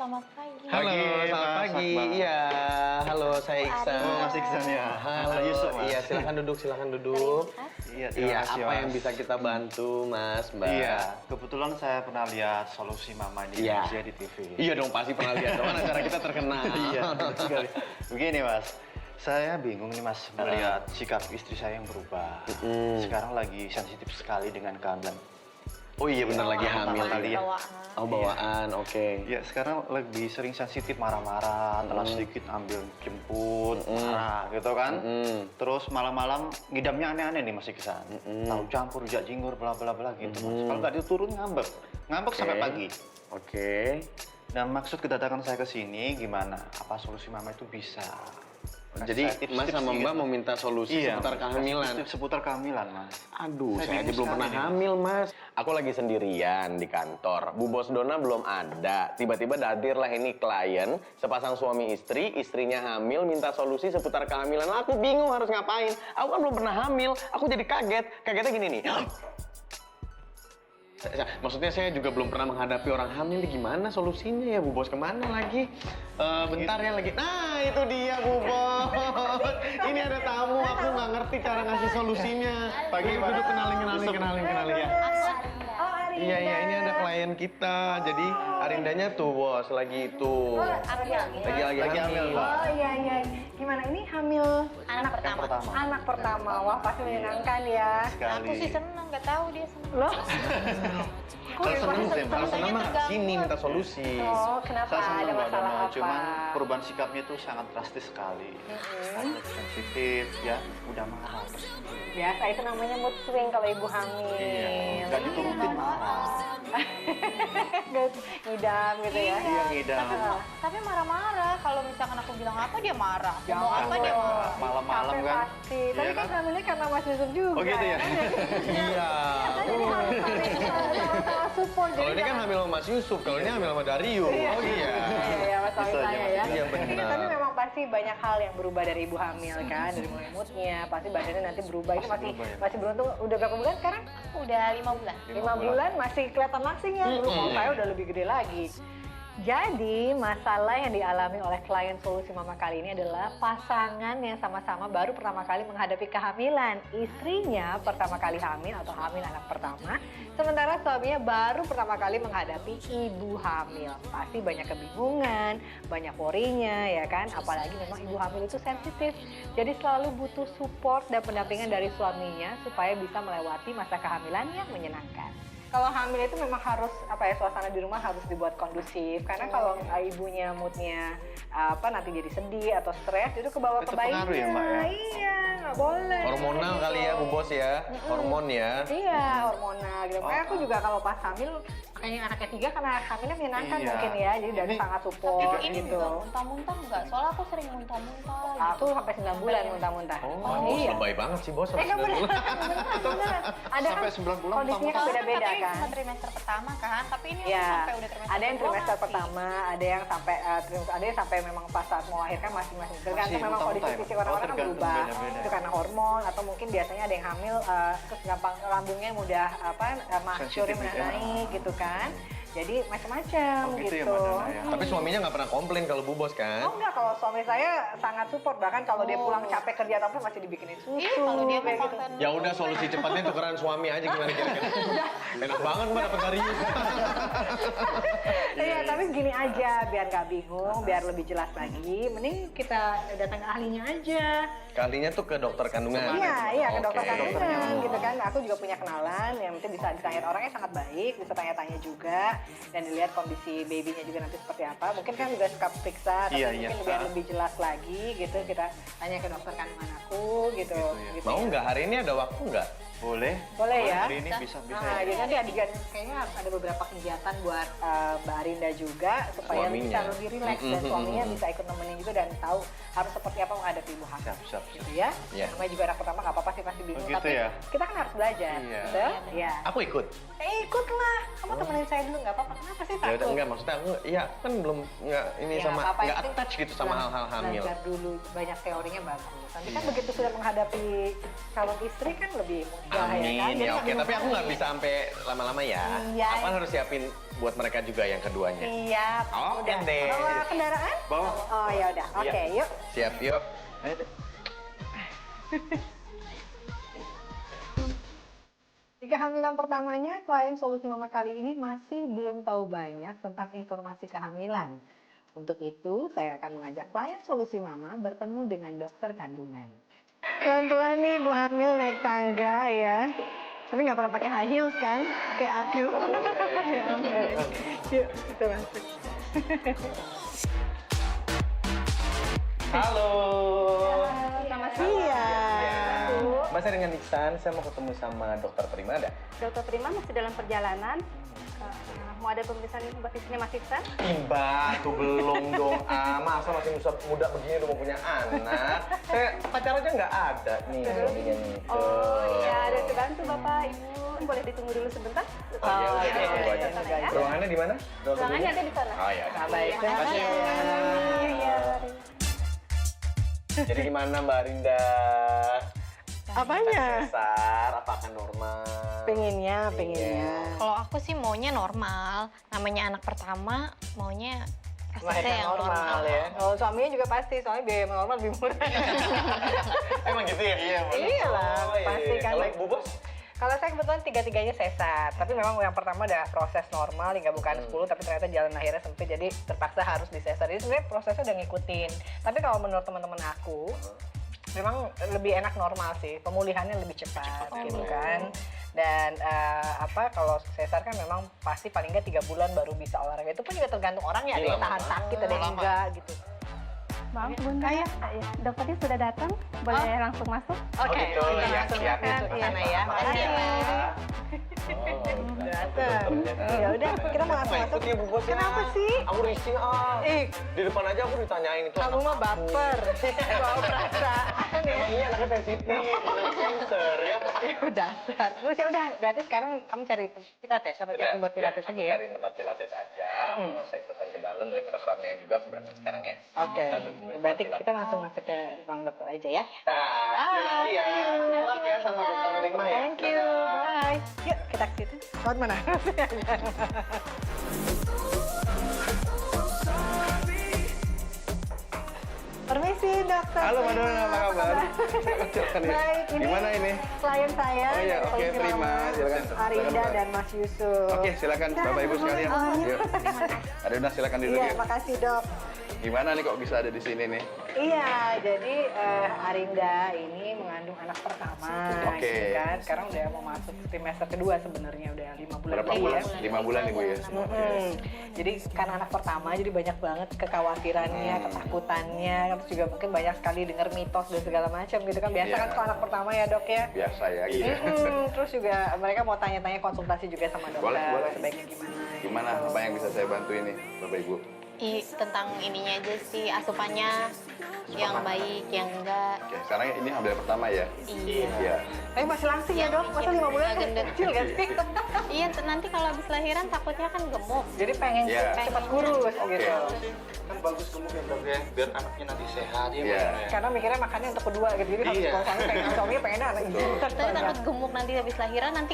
selamat pagi. Halo, selamat pagi. Iya, halo saya Iksan. Mas Iksan ya. Halo, Yusuf, Mas. iya silakan duduk. Iya, Iya, kasih, apa Mas. yang bisa kita bantu, Mas, Mbak? Iya, kebetulan saya pernah lihat Solusi Mama di Iya. Indonesia di TV. Iya dong, pasti pernah lihat. Kan acara kita terkenal. Iya, betul sekali. Begini, Mas. Saya bingung nih, Mas, melihat sikap istri saya yang berubah. Sekarang lagi sensitif sekali dengan kehamilan. Oh iya, benar lagi hamil kali ya. Bawaan. Oh, bawaan, oke. Ya, sekarang lebih sering sensitif, marah-marah, telat sedikit ambil jemput, marah gitu kan. Terus malam-malam ngidamnya aneh-aneh nih Mas Iksan. Tahu campur, rujak cingur, bla bla bla gitu Mas. Kalau nggak diturun ngambek. Ngambek sampai pagi. Oke. Dan maksud kedatangan saya ke sini gimana? Apa solusi Mama itu bisa? Jadi Saya tips-tips Mas sama gitu. Mbak mau minta solusi seputar kehamilan. Seputar kehamilan, Mas. Aduh, saya aja bingung belum pernah sekali nih, hamil, Mas. Aku lagi sendirian di kantor. Bu Bos Dona belum ada. Tiba-tiba hadirlah ini klien, sepasang suami istri, istrinya hamil, minta solusi seputar kehamilan. Aku bingung harus ngapain. Aku kan belum pernah hamil. Aku jadi kaget. Kagetnya gini nih. Maksudnya saya juga belum pernah menghadapi orang hamil. Gimana solusinya ya, Bu Bos? Kemana lagi? Bentar ya lagi. Nah, itu dia, Bu Bos. Ini ada tamu. Aku nggak ngerti cara ngasih solusinya. Pagi duduk kenalin ya. Iya, ini ada klien kita. Jadi Arindanya tuh, Bos, lagi itu. Lagi hamil. Oh iya. Gimana ini hamil Anak pertama. anak pertama? Wah pasti menyenangkan ya. Sekali. Aku sih seneng, nggak tahu dia seneng. Loh? Kalau seneng sih, kalau seneng mah terganggu. sini minta solusi. Oh kenapa? Saya senang Ada Mbak masalah Dona, apa? cuman perubahan sikapnya itu sangat drastis sekali. Sangat sensitif, ya, udah marah. Biasa itu namanya mood swing kalau ibu hamil. Iya, nggak diturutin marah. Ngidam gitu ya. Iya, ngidam. Tapi marah-marah. Kalau misalkan aku bilang apa dia marah. Aku mau Jangan apa dia dong. marah. Malam-malam Capek kan. pasti. Iya Tapi kan hamilnya karena Mas Yusuf juga. Oh gitu ya? Iya. Jadi harus sama-sama support. Kalau ini kan hamil sama Mas Yusuf, kalau ini hamil sama Dario. Oh iya. Iya, Mas Bisa saya aja, ya. Iya, benar. Ini tapi memang pasti banyak hal yang berubah dari ibu hamil kan, dari mulai moodnya, pasti badannya nanti berubah. Ini Pasti berubah ya. masih beruntung. Udah berapa bulan sekarang? Udah 5 bulan. 5 bulan masih kelihatan langsing ya. Dulu mau saya udah lebih gede lagi. Jadi masalah yang dialami oleh klien Solusi Mama kali ini adalah pasangan yang sama-sama baru pertama kali menghadapi kehamilan. Istrinya pertama kali hamil atau hamil anak pertama, sementara suaminya baru pertama kali menghadapi ibu hamil. Pasti banyak kebingungan, banyak worry-nya ya kan, apalagi memang ibu hamil itu sensitif. Jadi selalu butuh support dan pendampingan dari suaminya supaya bisa melewati masa kehamilan yang menyenangkan. Kalau hamil itu memang harus suasana di rumah harus dibuat kondusif karena kalau ibunya moodnya nanti jadi sedih atau stres itu kebawa ke Itu pengaruh ya, bayinya. Mbak, ya? Iya, nggak boleh. Hormonal kali ya, Bu Bos ya. Hormon ya. Iya, hormonal gitu. Makanya aku juga kalau pas hamil kayaknya anaknya 3 karena hamilnya menyenangkan Iya. mungkin ya. Jadi dari Ini- sangat Tapi support ini gitu. juga muntah-muntah enggak? Soalnya aku sering muntah-muntah. Aku sampai 9 bulan muntah-muntah. Oh, Bos lebay banget sih, Bos. Nggak bener. Ada Sampai kan 9 bulan kondisinya kan beda-beda Tapi kan. cuma trimester pertama kan, tapi ini Ya, aku sampai udah trimester ada yang kedua trimester masih. pertama, ada yang sampai ada yang sampai memang pas saat mau melahirkan masih tergantung memang kondisi muntah-muntah ya? fisik orang-orang kan Tergantung, berubah. beda-beda. Itu karena hormon atau mungkin biasanya ada yang hamil terus gampang lambungnya mudah masyurnya Sensitif mudah ya. naik gitu kan. Jadi macam-macam Oh, gitu ya, gitu. Mbak Dona, ya? Tapi suaminya nggak pernah komplain kalau Bu Bos kan? Oh enggak, kalau suami saya sangat support, bahkan kalau dia pulang capek kerja atau apa masih dibikinin susu. Iya, kalau dia kayak mau gitu. konten. Ya udah solusi cepatnya tukeran suami aja gimana kira-kira? Enak banget Mbak dapat Dario. Iya, tapi gini aja, biar nggak bingung, biar lebih jelas lagi, mending kita datang ke ahlinya aja. Kalinya tuh ke dokter kandungan. Iya, ke dokter Oke. kandungan gitu kan. Aku juga punya kenalan yang mungkin bisa ditanya, orangnya sangat baik, bisa tanya-tanya juga dan dilihat kondisi babynya juga nanti seperti apa. Mungkin kan juga suka periksa, tapi Iya, mungkin iya. biar lebih jelas lagi gitu, kita tanya ke dokter kandungan aku gitu. Gitu ya. Mau nggak hari ini ada waktu nggak? Boleh. Boleh ya? Hari ini bisa Nah, ya. jadi nanti Adigan kayaknya harus ada beberapa kegiatan buat Mbak Arinda juga supaya Suaminya. bisa lebih rileks dan suaminya bisa ikut nemenin juga dan tahu harus seperti apa menghadapi ibu hamil. Siap. Gitu ya. Iya. Namanya juga anak pertama nggak apa-apa sih pasti bingung Oh, gitu tapi ya? kita kan harus belajar. Iya. Betul? Iya. Aku ikut. Ikutlah. Kamu mau temenin saya dulu nggak apa-apa. Kenapa sih Ya udah takut? enggak, maksudnya aku iya kan belum nggak ini Ya, sama apa-apa, nggak yang penting attach gitu sama hal-hal hamil. Belajar dulu, banyak teorinya bagus. Nanti kan Iya. begitu sudah menghadapi calon istri kan lebih mudah ya kan. Amin Jadi ya oke, lebih tapi aku nggak memahami. bisa sampai lama-lama ya. Iya. Aku kan harus siapin buat mereka juga yang keduanya. Iya. Oke udah. deh. Bawa kendaraan? Bawa. Oh ya udah. Oke, Iya. yuk. Siap yuk. Ayo deh. Di kehamilan pertamanya, klien Solusi Mama kali ini masih belum tahu banyak tentang informasi kehamilan. Untuk itu, saya akan mengajak klien Solusi Mama bertemu dengan dokter kandungan. Kebetulan nih ibu hamil naik tangga ya. Tapi nggak pernah pakai high heels kan? Kayak aku. Yuk, kita masuk. Halo. Selamat siang. Mbak, saya dengan Iksan, saya mau ketemu sama dokter Prima ada? Dokter Prima masih dalam perjalanan. Mau ada pemeriksaan buat istrinya Mas Iksan? Mbak, tuh belum dong. Masa masih muda begini udah mau punya anak? Saya pacar aja nggak ada nih. Suaminya nih. Oh iya, ada kebantu Bapak, Ibu. Boleh ditunggu dulu sebentar? Oh iya, udah deh, tunggu aja. Sana ya. Ruangannya di mana? Ruangannya ada di sana. Oh iya. Baik, terima kasih. Iya. Jadi gimana Mbak Rinda? Apanya? Sesar, apakah normal? Pengennya. Kalau aku sih maunya normal. Namanya anak pertama, maunya prosesnya Melahirkan yang normal. ya. Kalau suaminya juga pasti, soalnya biaya normal lebih murah. Emang gitu ya? Iya, Iyalah, pasti kan. Kalau Bu Bos? Kalau saya kebetulan tiga-tiganya sesar, tapi memang yang pertama ada proses normal hingga bukan 10, tapi ternyata jalan akhirnya sempit, jadi terpaksa harus disesar. Jadi sebenarnya prosesnya udah ngikutin. Tapi kalau menurut teman-teman aku, memang lebih enak normal sih, pemulihannya lebih cepat gitu kan. Dan kalau sesar kan memang pasti paling nggak 3 bulan baru bisa olahraga. Itu pun juga tergantung orangnya, ada yang Lama tahan banget. sakit, ada yang Lama. enggak gitu. Bang, Bunda, dokternya sudah datang. Boleh langsung masuk? Oke, gitu, kita ya, langsung siap. makan ke sana ya. Makasih Makasih. Datang. Ya udah, kita mau langsung masuk. Ya, Bu Bos, ya. Kenapa sih? Aku risih Ih, Di depan aja aku ditanyain itu. kamu mah baper. Bawa perasaan ya. Emang iya anaknya sensitif, cancer ya. Dasar. Terus ya udah, berarti sekarang kamu cari pilates atau cari buat pilates aja ya? Cari tempat pilates aja. Saya ikutan ke dalam, dari restorannya juga aku berangkat sekarang ya. Oke, berarti kita langsung masuk ke ruang dokter aja ya. Nah, iya. Selamat ya sama dokter Prima ya. Thank you, bye. Yuk, kita ke situ. Lewat mana? Permisi dokter. Halo Mbak Dona, apa kabar? Baik, ini Gimana ini? klien saya. Oh iya, oke, Solusi terima. Mama, Silakan. Arinda Silakan, Mbak. dan Mas Yusuf. Oke, silakan Bapak Ibu sekalian. Yuk. Ada udah silakan duduk Iya, ya. makasih dok. Gimana nih kok bisa ada di sini nih? Iya, jadi Arinda ini mengandung anak pertama, Oke. gitu kan. Sekarang udah mau masuk trimester kedua sebenarnya, udah 5 bulan Berapa lagi bulan? ya. 5 bulan Ibu ya. Jadi karena anak pertama, jadi banyak banget kekhawatirannya, ketakutannya, terus juga mungkin banyak sekali dengar mitos dan segala macam gitu kan. Biasa Iya. kan kalau anak pertama ya dok ya. Biasa ya gitu. Terus juga mereka mau tanya-tanya konsultasi juga sama dokter, Boleh. sebaiknya gimana. Gimana? Apa yang bisa saya bantu ini, Bapak Ibu? Tentang ininya aja sih, asupannya yang baik, yang enggak. Oke, sekarang ini hamil pertama ya? Iya. Iya. Tapi masih langsing ya dok, masa 5 bulan kan Gendut. kecil kan sih? Iya, nanti kalau habis lahiran takutnya kan gemuk. Jadi pengen Iya. cepat kurus Oke. gitu. Kan bagus gemuk ya dok ya, biar anaknya nanti sehat ya. Iya. Mbak. Karena mikirnya makannya untuk kedua gitu, jadi harus Iya. kalau suaminya pengennya anak ini. Tapi takut gemuk nanti habis lahiran, nanti